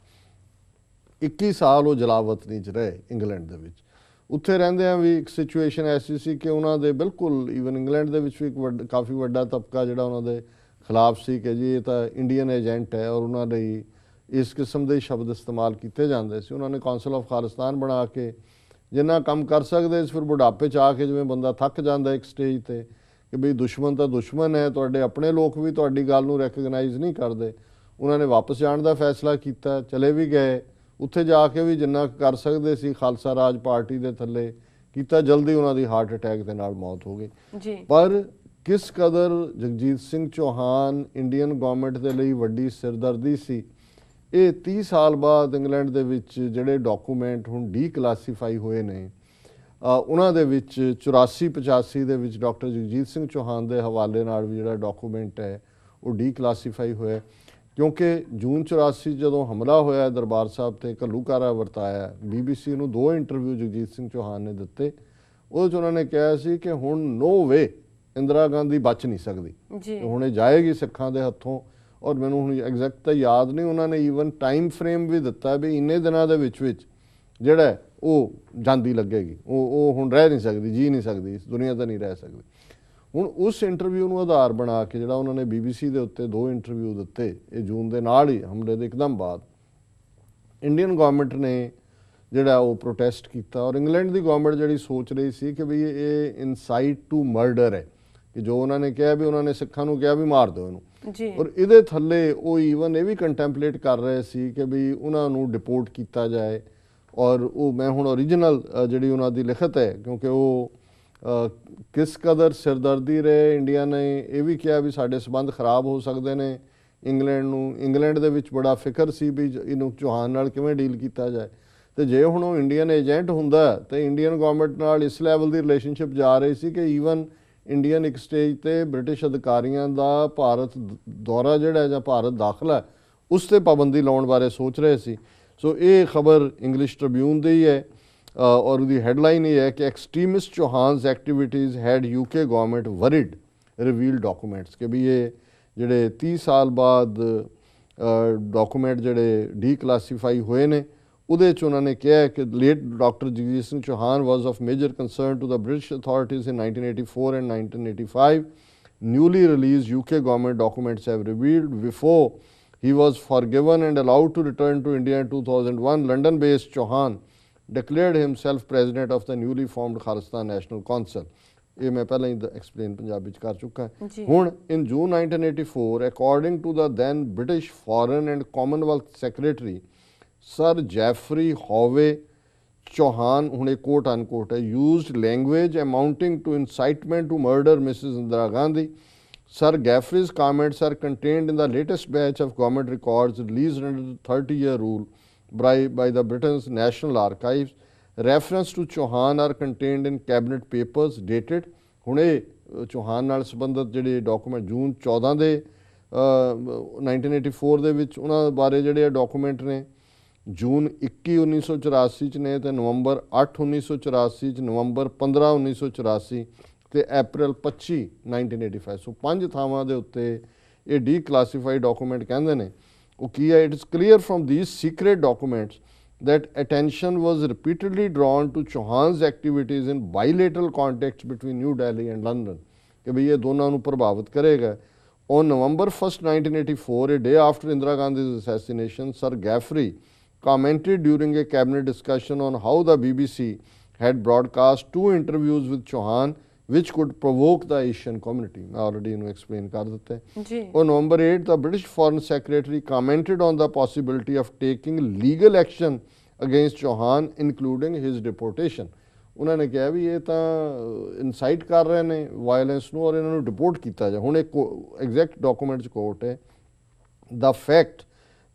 21 ਸਾਲ ਉਹ ਜਲਾਵਤਨੀ 'ਚ ਰਹੇ ਇੰਗਲੈਂਡ ਦੇ ਵਿੱਚ। ਉੱਥੇ ਰਹਿੰਦਿਆਂ ਵੀ ਇੱਕ ਸਿਚੁਏਸ਼ਨ ਐਸੀ ਸੀ ਕਿ ਉਹਨਾਂ ਦੇ ਬਿਲਕੁਲ ਈਵਨ ਇੰਗਲੈਂਡ ਦੇ ਵਿੱਚ ਵੀ ਇੱਕ ਕਾਫੀ ਵੱਡਾ ਤਬਕਾ ਜਿਹੜਾ ਉਹਨਾਂ ਦੇ ਖਿਲਾਫ ਸੀ ਕਿ ਜੀ ਇਹ ਤਾਂ ਇੰਡੀਅਨ ਏਜੰਟ ਹੈ, ਔਰ ਉਹਨਾਂ ਲਈ ਇਸ ਕਿਸਮ ਦੇ ਸ਼ਬਦ ਇਸਤੇਮਾਲ ਕੀਤੇ ਜਾਂਦੇ ਸੀ। ਉਹਨਾਂ ਨੇ ਕੌਂਸਲ ਆਫ ਖਾਲਿਸਤਾਨ ਬਣਾ ਕੇ ਜਿੰਨਾ ਕੰਮ ਕਰ ਸਕਦੇ ਸੀ, ਫਿਰ ਬੁਢਾਪੇ 'ਚ ਆ ਕੇ ਜਿਵੇਂ ਬੰਦਾ ਥੱਕ ਜਾਂਦਾ ਇੱਕ ਸਟੇਜ 'ਤੇ ਕਿ ਬਈ ਦੁਸ਼ਮਣ ਤਾਂ ਦੁਸ਼ਮਣ ਹੈ, ਤੁਹਾਡੇ ਆਪਣੇ ਲੋਕ ਵੀ ਤੁਹਾਡੀ ਗੱਲ ਨੂੰ ਰੈਕਗਨਾਈਜ਼ ਨਹੀਂ ਕਰਦੇ। ਉਹਨਾਂ ਨੇ ਵਾਪਸ ਜਾਣ ਦਾ ਫੈਸਲਾ ਕੀਤਾ, ਚਲੇ ਵੀ ਗਏ। ਉੱਥੇ ਜਾ ਕੇ ਵੀ ਜਿੰਨਾ ਕਰ ਸਕਦੇ ਸੀ ਖਾਲਸਾ ਰਾਜ ਪਾਰਟੀ ਦੇ ਥੱਲੇ ਕੀਤਾ। ਜਲਦੀ ਉਹਨਾਂ ਦੀ ਹਾਰਟ ਅਟੈਕ ਦੇ ਨਾਲ ਮੌਤ ਹੋ ਗਈ ਜੀ। ਪਰ ਕਿਸ ਕਦਰ ਜਗਜੀਤ ਸਿੰਘ ਚੌਹਾਨ ਇੰਡੀਅਨ ਗਵਰਨਮੈਂਟ ਦੇ ਲਈ ਵੱਡੀ ਸਿਰਦਰਦੀ ਸੀ, ਇਹ 30 ਸਾਲ ਬਾਅਦ ਇੰਗਲੈਂਡ ਦੇ ਵਿੱਚ ਜਿਹੜੇ ਡਾਕੂਮੈਂਟ ਹੁਣ ਡੀਕਲਾਸੀਫਾਈ ਹੋਏ ਨੇ, ਉਹਨਾਂ ਦੇ ਵਿੱਚ 84-85 ਦੇ ਵਿੱਚ ਡਾਕਟਰ ਜਗਜੀਤ ਸਿੰਘ ਚੌਹਾਨ ਦੇ ਹਵਾਲੇ ਨਾਲ ਵੀ ਜਿਹੜਾ ਡਾਕੂਮੈਂਟ ਹੈ ਉਹ ਡੀਕਲਾਸੀਫਾਈ ਹੋਇਆ। ਕਿਉਂਕਿ ਜੂਨ 84 ਜਦੋਂ ਹਮਲਾ ਹੋਇਆ ਦਰਬਾਰ ਸਾਹਿਬ ਤੇ ਘੱਲੂਘਾਰਾ ਵਰਤਾਇਆ, BBC ਨੂੰ 2 ਇੰਟਰਵਿਊ ਜਗਜੀਤ ਸਿੰਘ ਚੌਹਾਨ ਨੇ ਦਿੱਤੇ। ਉਹਦੇ 'ਚ ਉਹਨਾਂ ਨੇ ਕਿਹਾ ਸੀ ਕਿ ਹੁਣ ਨੋ ਵੇ ਇੰਦਰਾ ਗਾਂਧੀ ਬਚ ਨਹੀਂ ਸਕਦੀ, ਹੁਣ ਇਹ ਜਾਏਗੀ ਸਿੱਖਾਂ ਦੇ ਹੱਥੋਂ। ਔਰ ਮੈਨੂੰ ਹੁਣ ਐਗਜ਼ੈਕਟ ਤਾਂ ਯਾਦ ਨਹੀਂ, ਉਹਨਾਂ ਨੇ ਈਵਨ ਟਾਈਮ ਫਰੇਮ ਵੀ ਦਿੱਤਾ ਵੀ ਇੰਨੇ ਦਿਨਾਂ ਦੇ ਵਿੱਚ ਜਿਹੜਾ ਉਹ ਜਾਂਦੀ ਲੱਗੇਗੀ, ਉਹ ਹੁਣ ਰਹਿ ਨਹੀਂ ਸਕਦੀ, ਜੀ ਨਹੀਂ ਸਕਦੀ, ਇਸ ਦੁਨੀਆ 'ਤੇ ਨਹੀਂ ਰਹਿ ਸਕਦੀ। ਹੁਣ ਉਸ ਇੰਟਰਵਿਊ ਨੂੰ ਆਧਾਰ ਬਣਾ ਕੇ ਜਿਹੜਾ ਉਹਨਾਂ ਨੇ BBC ਦੇ ਉੱਤੇ 2 ਇੰਟਰਵਿਊ ਦਿੱਤੇ, ਇਹ ਜੂਨ ਦੇ ਨਾਲ ਹੀ ਹਮਲੇ ਦੇ ਇੱਕਦਮ ਬਾਅਦ, ਇੰਡੀਅਨ ਗਵਰਨਮੈਂਟ ਨੇ ਜਿਹੜਾ ਉਹ ਪ੍ਰੋਟੈਸਟ ਕੀਤਾ। ਔਰ ਇੰਗਲੈਂਡ ਦੀ ਗਵਰਨਮੈਂਟ ਜਿਹੜੀ ਸੋਚ ਰਹੀ ਸੀ ਕਿ ਵੀ ਇਹ ਇਨਸਾਈਟ ਟੂ ਮਰਡਰ ਹੈ, ਕਿ ਜੋ ਉਹਨਾਂ ਨੇ ਕਿਹਾ ਵੀ ਉਹਨਾਂ ਨੇ ਸਿੱਖਾਂ ਨੂੰ ਕਿਹਾ ਵੀ ਮਾਰ ਦਿਓ ਇਹਨੂੰ ਜੀ। ਔਰ ਇਹਦੇ ਥੱਲੇ ਉਹ ਈਵਨ ਇਹ ਵੀ ਕੰਟੈਂਪਲੇਟ ਕਰ ਰਹੇ ਸੀ ਕਿ ਵੀ ਉਹਨਾਂ ਨੂੰ ਡਿਪੋਰਟ ਕੀਤਾ ਜਾਏ। ਔਰ ਉਹ ਮੈਂ ਹੁਣ ਓਰੀਜਨਲ ਜਿਹੜੀ ਉਹਨਾਂ ਦੀ ਲਿਖਤ ਹੈ, ਕਿਉਂਕਿ ਉਹ ਕਿਸ ਕਦਰ ਸਿਰਦਰਦੀ ਰਹੇ। ਇੰਡੀਆ ਨੇ ਇਹ ਵੀ ਕਿਹਾ ਵੀ ਸਾਡੇ ਸਬੰਧ ਖਰਾਬ ਹੋ ਸਕਦੇ ਨੇ ਇੰਗਲੈਂਡ ਨੂੰ। ਇੰਗਲੈਂਡ ਦੇ ਵਿੱਚ ਬੜਾ ਫਿਕਰ ਸੀ ਵੀ ਇਹਨੂੰ ਚੌਹਾਨ ਨਾਲ ਕਿਵੇਂ ਡੀਲ ਕੀਤਾ ਜਾਏ। ਤੇ ਜੇ ਹੁਣ ਉਹ ਇੰਡੀਅਨ ਏਜੰਟ ਹੁੰਦਾ ਤੇ ਇੰਡੀਅਨ ਗਵਰਨਮੈਂਟ ਨਾਲ ਇਸ ਲੈਵਲ ਦੀ ਰਿਲੇਸ਼ਨਸ਼ਿਪ ਜਾ ਰਹੀ ਸੀ ਕਿ ਈਵਨ ਇੰਡੀਅਨ ਇੱਕ ਸਟੇਜ ਤੇ ਬ੍ਰਿਟਿਸ਼ ਅਧਿਕਾਰੀਆਂ ਦਾ ਭਾਰਤ ਦੌਰਾ ਜਿਹੜਾ ਜਾਂ ਭਾਰਤ ਦਾਖਲਾ ਉਸ ਤੇ ਪਾਬੰਦੀ ਲਾਉਣ ਬਾਰੇ ਸੋਚ ਰਹੇ ਸੀ। ਸੋ ਇਹ ਖਬਰ ਇੰਗਲਿਸ਼ ਟ੍ਰਿਬਿਊਨ ਦੀ ਹੈ ਔਰ ਉਹਦੀ ਹੈਡਲਾਈਨ ਇਹ ਹੈ ਕਿ extremist Chauhan's activities had UK government worried reveal documents. ਕਿ ਵੀ ਇਹ ਜਿਹੜੇ 30 ਸਾਲ ਬਾਅਦ ਡਾਕੂਮੈਂਟ ਜਿਹੜੇ ਡੀਕਲਾਸੀਫਾਈ ਹੋਏ ਨੇ ਉਹਦੇ 'ਚ ਉਹਨਾਂ ਨੇ ਕਿਹਾ ਕਿ late doctor Jagjit Singh Chauhan was of major concern to the British authorities in 1984 and 1985। newly released UK government documents have revealed before he was forgiven and allowed to return to India in 2001, London-based Chauhan declared himself president of the newly formed Khalistan National Council. ਇਹ ਮੈਂ ਪਹਿਲਾਂ ਹੀ explain Punjabi ਚ ਕਰ ਚੁੱਕਾ। ਹੁਣ in June 1984, according to the then British Foreign and Commonwealth Secretary Sir Geoffrey Howe, Chauhan, ਹੁਣ ਇਹ quote unquote ਹੈ, used language amounting to incitement to murder Mrs. Indira Gandhi. Sir Geoffrey's comments are contained in the latest batch of government records released under the 30-year rule by the Britain's National Archives. Reference to Chauhan are contained in cabinet papers dated ਹੁਣ ਇਹ ਚੌਹਾਨ ਨਾਲ ਸੰਬੰਧਿਤ ਜਿਹੜੇ document ਜੂਨ 14 ਦੇ 1984 ਦੇ ਵਿੱਚ ਉਹਨਾਂ ਬਾਰੇ ਜਿਹੜੇ ਡਾਕੂਮੈਂਟ ਨੇ ਜੂਨ 21 1984 ਚ ਨੇ ਤੇ ਨਵੰਬਰ 8 1984 ਚ, ਨਵੰਬਰ 15 1984 ਤੇ ਅਪ੍ਰੈਲ 25 1985। ਸੋ 5 ਥਾਵਾਂ ਦੇ ਉੱਤੇ ਇਹ ਡੀਕਲਾਸੀਫਾਈਡ ਡਾਕੂਮੈਂਟ ਕਹਿੰਦੇ ਨੇ। ਉਹ ਕੀ ਹੈ? It is clear from these secret documents that attention was repeatedly drawn to Chauhan's activities in bilateral contacts between New Delhi and London ਕਿ ਵੀ ਇਹ ਦੋਨਾਂ ਨੂੰ ਪ੍ਰਭਾਵਿਤ ਕਰੇਗਾ। On November 1st 1984, a day after Indira Gandhi's assassination, Sir Geoffrey commented during a cabinet discussion on how the BBC had broadcast 2 interviews with Chauhan which could provoke the Asian community. I already explained ਕਰ ਦਿੱਤਾ ਹੈ। On November 8, the British Foreign Secretary commented on the possibility of taking legal action against Chauhan, including his deportation. ਉਹਨਾਂ ਨੇ ਕਿਹਾ ਵੀ ਇਹ ਤਾਂ insight ਕਰ ਰਹੇ ਨੇ ਵਾਇਲੈਂਸ ਨੂੰ ਔਰ ਇਹਨਾਂ ਨੂੰ ਡਿਪੋਰਟ ਕੀਤਾ ਜਾਏ। ਹੁਣ ਇੱਕ ਐਗਜ਼ੈਕਟ ਡਾਕੂਮੈਂਟ 'ਚ ਕੋਟ ਹੈ, the fact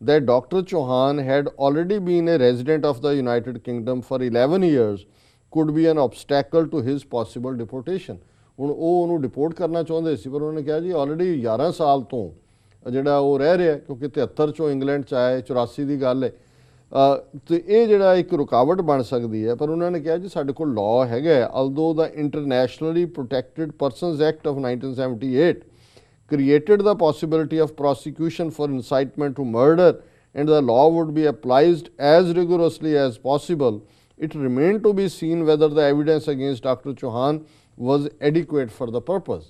that Dr. Chauhan had already been a resident of the United Kingdom for 11 years could be an obstacle to his possible deportation. ਹੁਣ ਉਹ ਉਹਨੂੰ ਡਿਪੋਰਟ ਕਰਨਾ ਚਾਹੁੰਦੇ ਸੀ ਪਰ ਉਹਨਾਂ ਨੇ ਕਿਹਾ ਜੀ ਆਲਰੇਡੀ 11 ਸਾਲ ਤੋਂ ਜਿਹੜਾ ਉਹ ਰਹਿ ਰਿਹਾ ਕਿਉਂਕਿ 73 ਚੋਂ ਇੰਗਲੈਂਡ 'ਚ ਆਏ, 84 ਦੀ ਗੱਲ ਹੈ ਤੇ ਇਹ ਜਿਹੜਾ ਇੱਕ ਰੁਕਾਵਟ ਬਣ ਸਕਦੀ ਹੈ। ਪਰ ਉਹਨਾਂ ਨੇ ਕਿਹਾ ਜੀ ਸਾਡੇ ਕੋਲ ਲਾਅ ਹੈਗਾ। although the internationally protected persons act of 1978 created the possibility of prosecution for incitement to murder and the law would be applied as rigorously as possible, it remained to be seen whether the evidence against Dr. Chauhan was adequate for the purpose.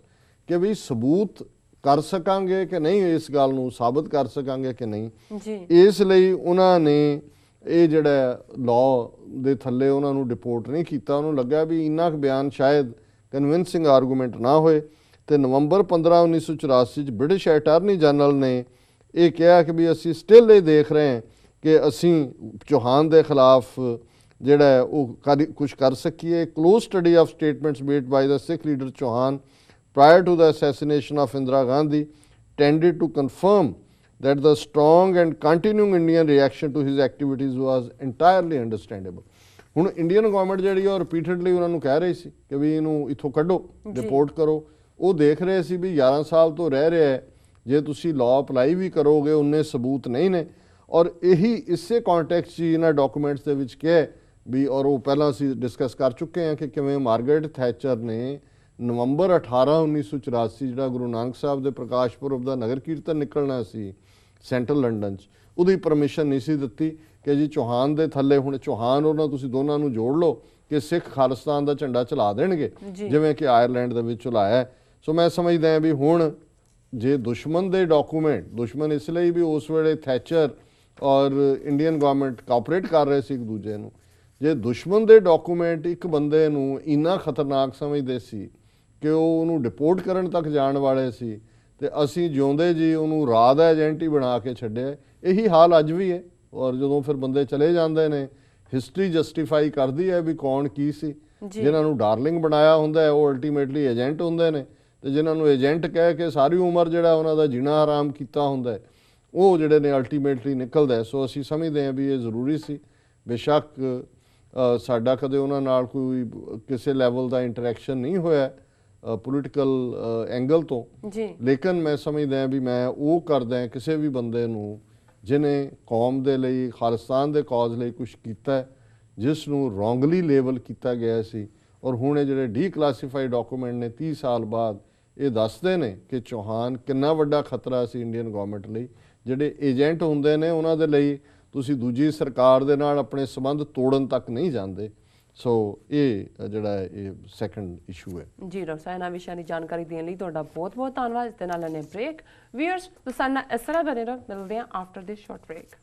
ਕਿ ਵੀ ਸਬੂਤ ਕਰ ਸਕਾਂਗੇ ਕਿ ਨਹੀਂ, ਇਸ ਗੱਲ ਨੂੰ ਸਾਬਤ ਕਰ ਸਕਾਂਗੇ ਕਿ ਨਹੀਂ ਜੀ। ਇਸ ਲਈ ਉਹਨਾਂ ਨੇ ਇਹ ਜਿਹੜਾ ਲਾਅ ਦੇ ਥੱਲੇ ਉਹਨਾਂ ਨੂੰ ਡਿਪੋਰਟ ਨਹੀਂ ਕੀਤਾ। ਉਹਨੂੰ ਲੱਗਾ ਵੀ ਇੰਨਾ ਕੁ ਬਿਆਨ ਸ਼ਾਇਦ ਕਨਵਿੰਸਿੰਗ ਆਰਗੂਮੈਂਟ ਨਾ ਹੋਏ ਤੇ ਨਵੰਬਰ 15 1984 ਚ ਬ੍ਰਿਟਿਸ਼ ਅਟਾਰਨੀ ਜਨਰਲ ਨੇ ਇਹ ਕਿਹਾ ਕਿ ਵੀ ਅਸੀਂ ਸਟਿਲ ਇਹ ਦੇਖ ਰਹੇ ਹਾਂ ਕਿ ਅਸੀਂ ਚੌਹਾਨ ਦੇ ਖਿਲਾਫ ਜਿਹੜਾ ਉਹ ਕੁਝ ਕਰ ਸਕੀਏ। Close study of statements made by the Sikh leader Chauhan prior to the assassination of Indira Gandhi tended to confirm that the strong and continuing Indian reaction to his activities was entirely understandable. ਹੁਣ Indian government ਜਿਹੜੀ ਉਹ repeatedly ਉਹਨਾਂ ਨੂੰ ਕਹਿ ਰਹੀ ਸੀ ਕਿ ਵੀ ਇਹਨੂੰ ਇੱਥੋਂ ਕੱਢੋ, ਰਿਪੋਰਟ ਕਰੋ। ਉਹ ਦੇਖ ਰਹੇ ਸੀ ਵੀ 11 ਸਾਲ ਤੋਂ ਰਹਿ ਰਿਹਾ ਹੈ, ਜੇ ਤੁਸੀਂ ਲਾਅ ਅਪਲਾਈ ਵੀ ਕਰੋਗੇ ਉਨੇ ਸਬੂਤ ਨਹੀਂ ਨੇ। ਔਰ ਇਹੀ ਇਸੇ ਕੌਂਟੈਕਸਟ 'ਚ ਇਹਨਾਂ ਡਾਕੂਮੈਂਟਸ ਦੇ ਵਿੱਚ ਕਿਹਾ ਵੀ, ਔਰ ਉਹ ਪਹਿਲਾਂ ਅਸੀਂ ਡਿਸਕਸ ਕਰ ਚੁੱਕੇ ਹਾਂ ਕਿ ਕਿਵੇਂ ਮਾਰਗਰੇਟ ਥੈਚਰ ਨੇ ਨਵੰਬਰ 18 1984 ਜਿਹੜਾ ਗੁਰੂ ਨਾਨਕ ਸਾਹਿਬ ਦੇ ਪ੍ਰਕਾਸ਼ ਪੁਰਬ ਦਾ ਨਗਰ ਕੀਰਤਨ ਨਿਕਲਣਾ ਸੀ ਸੈਂਟਰਲ ਲੰਡਨ 'ਚ, ਉਹਦੀ ਪਰਮਿਸ਼ਨ ਨਹੀਂ ਸੀ ਦਿੱਤੀ ਕਿ ਜੀ ਚੌਹਾਨ ਦੇ ਥੱਲੇ ਹੁਣ ਚੌਹਾਨ ਉਹਨਾਂ ਤੁਸੀਂ ਦੋਨਾਂ ਨੂੰ ਜੋੜ ਲਓ ਕਿ ਸਿੱਖ ਖਾਲਿਸਤਾਨ ਦਾ ਝੰਡਾ ਚਲਾ ਦੇਣਗੇ ਜਿਵੇਂ ਕਿ ਆਇਰਲੈਂਡ ਦੇ ਵਿੱਚ ਚਲਾਇਆ। ਸੋ ਮੈਂ ਸਮਝਦਾ ਵੀ ਹੁਣ ਜੇ ਦੁਸ਼ਮਣ ਦੇ ਡਾਕੂਮੈਂਟ, ਦੁਸ਼ਮਣ ਇਸ ਲਈ ਵੀ ਉਸ ਵੇਲੇ ਥੈਚਰ ਔਰ ਇੰਡੀਅਨ ਗਵਰਨਮੈਂਟ ਕੋਆਪਰੇਟ ਕਰ ਰਹੇ ਸੀ ਇੱਕ ਦੂਜੇ ਨੂੰ, ਜੇ ਦੁਸ਼ਮਣ ਦੇ ਡਾਕੂਮੈਂਟ ਇੱਕ ਬੰਦੇ ਨੂੰ ਇੰਨਾ ਖਤਰਨਾਕ ਸਮਝਦੇ ਸੀ ਕਿ ਉਹ ਉਹਨੂੰ ਡਿਪੋਰਟ ਕਰਨ ਤੱਕ ਜਾਣ ਵਾਲੇ ਸੀ ਤੇ ਅਸੀਂ ਜਿਉਂਦੇ ਜੀ ਉਹਨੂੰ ਰਾਹ ਦਾ ਏਜੰਟ ਹੀ ਬਣਾ ਕੇ ਛੱਡਿਆ। ਇਹੀ ਹਾਲ ਅੱਜ ਵੀ ਹੈ। ਔਰ ਜਦੋਂ ਫਿਰ ਬੰਦੇ ਚਲੇ ਜਾਂਦੇ ਨੇ ਹਿਸਟਰੀ ਜਸਟੀਫਾਈ ਕਰਦੀ ਹੈ ਵੀ ਕੌਣ ਕੀ ਸੀ। ਜੀ। ਜਿਨ੍ਹਾਂ ਨੂੰ ਡਾਰਲਿੰਗ ਬਣਾਇਆ ਹੁੰਦਾ ਹੈ ਉਹ ਅਲਟੀਮੇਟਲੀ ਏਜੰਟ ਹੁੰਦੇ ਨੇ, ਤੇ ਜਿਨ੍ਹਾਂ ਨੂੰ ਏਜੰਟ ਕਹਿ ਕੇ ਸਾਰੀ ਉਮਰ ਜਿਹੜਾ ਉਹਨਾਂ ਦਾ ਜੀਣਾ ਹਰਾਮ ਕੀਤਾ ਹੁੰਦਾ ਹੈ ਉਹ ਜਿਹੜੇ ਨੇ ਅਲਟੀਮੇਟਲੀ ਨਿਕਲਦਾ ਹੈ। ਸੋ ਅਸੀਂ ਸਮਝਦੇ ਹਾਂ ਵੀ ਇਹ ਜ਼ਰੂਰੀ ਸੀ। ਬੇਸ਼ੱਕ ਸਾਡਾ ਕਦੇ ਉਹਨਾਂ ਨਾਲ ਕੋਈ ਕਿਸੇ ਲੈਵਲ ਦਾ ਇੰਟਰੈਕਸ਼ਨ ਨਹੀਂ ਹੋਇਆ ਪੋਲੀਟੀਕਲ ਐਂਗਲ ਤੋਂ, ਜੀ ਲੇਕਿਨ ਮੈਂ ਸਮਝਦਾ ਵੀ ਮੈਂ ਉਹ ਕਰਦਾ ਕਿਸੇ ਵੀ ਬੰਦੇ ਨੂੰ ਜਿਹਨੇ ਕੌਮ ਦੇ ਲਈ, ਖਾਲਿਸਤਾਨ ਦੇ ਕੌਜ਼ ਲਈ ਕੁਛ ਕੀਤਾ ਹੈ, ਜਿਸ ਨੂੰ ਰੋਂਗਲੀ ਲੇਬਲ ਕੀਤਾ ਗਿਆ ਸੀ। ਔਰ ਹੁਣ ਇਹ ਜਿਹੜੇ ਡੀਕਲਾਸੀਫਾਈਡ ਡਾਕੂਮੈਂਟ ਨੇ 30 ਸਾਲ ਬਾਅਦ ਇਹ ਦੱਸਦੇ ਨੇ ਕਿ ਚੌਹਾਨ ਕਿੰਨਾ ਵੱਡਾ ਖਤਰਾ ਸੀ ਇੰਡੀਅਨ ਗਵਰਨਮੈਂਟ ਲਈ। ਜਿਹੜੇ ਏਜੰਟ ਹੁੰਦੇ ਨੇ ਉਹਨਾਂ ਦੇ ਲਈ ਤੁਸੀਂ ਦੂਜੀ ਸਰਕਾਰ ਦੇ ਨਾਲ ਆਪਣੇ ਸੰਬੰਧ ਤੋੜਨ ਤੱਕ ਨਹੀਂ ਜਾਂਦੇ। ਸੋ ਇਹ ਜਿਹੜਾ ਹੈ ਇਹ ਸੈਕੰਡ ਇਸ਼ੂ ਹੈ। ਜੀ ਡਾਕਟਰ ਸਾਹਿਬ, ਇਹਨਾਂ ਵਿਸ਼ਿਆਂ ਦੀ ਜਾਣਕਾਰੀ ਦੇਣ ਲਈ ਤੁਹਾਡਾ ਬਹੁਤ ਬਹੁਤ ਧੰਨਵਾਦ। ਇਸ ਦੇ ਨਾਲ ਲੈਣੇ ਬ੍ਰੇਕ। ਵੀਅਰਸ, ਤੁਸੀਂ ਸਾਡੇ ਨਾਲ ਇਸ ਤਰ੍ਹਾਂ ਬਣੇ ਰਹੋ, ਮਿਲਦੇ ਹਾਂ ਆਫਟਰ ਦਿਸ ਸ਼ਾਰਟ ਬ੍ਰੇਕ।